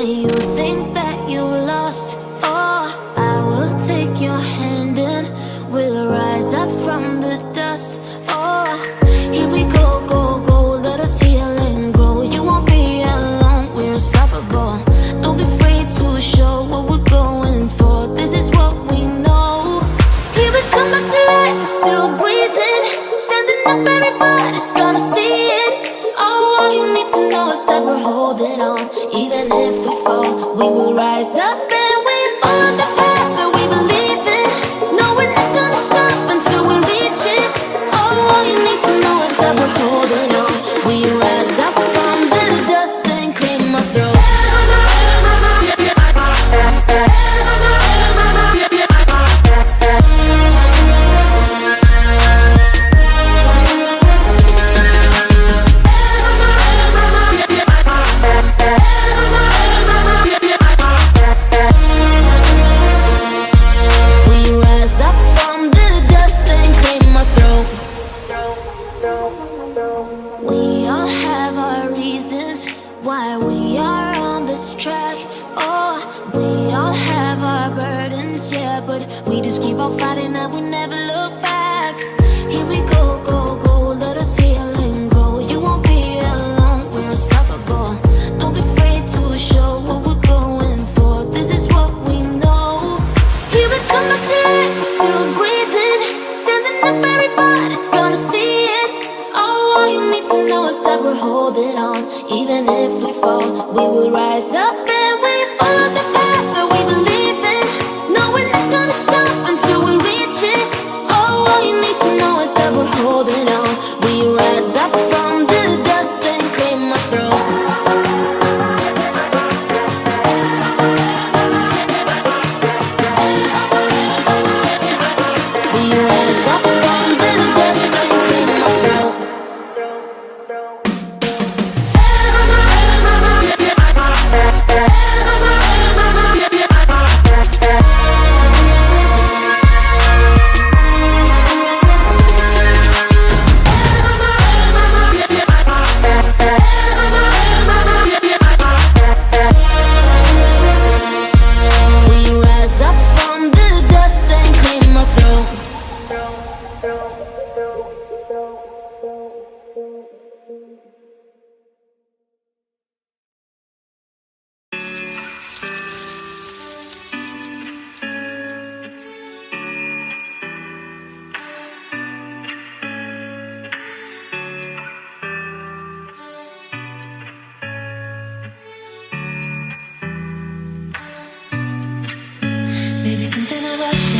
when you think that you lost. Oh, I will take your hand and we'll rise up from the dust. Oh, here we go, go, go, let us heal and grow. You won't be alone, we're unstoppable. Don't be afraid to show what we're going for. This is what we know. Here we come back to life, we're still breathing. Standing up, everybody's gonna see it. Oh, all you need to know is that we're holding on. Even if we fall, we will rise up and we follow the path that we believe in. No, we're not gonna stop until we reach it. Oh, all you need to know is that we're holding on. We rise up from the dust and claim our throne. We all have our reasons why we are on this track. Oh, we all have our burdens, yeah, but we just keep on fighting and we never look back. Here we go, go, go, let us heal and grow. You won't be alone, we're unstoppable. Don't be afraid to show what we're going for. This is what we know. Here we come back to life, we're still breathing. Standing up, everybody's gonna see it. Oh, all you need to know is that we're holding on. Even if we fall, we will rise up and we follow the path that we believe in. No, we're not gonna stop until we reach it. Oh, all you need to know is that we're holding on. We rise up from the dust and claim our throne. We rise up from the dust and claim our throne. We rise up from the dust and claim our throne. Baby, something about you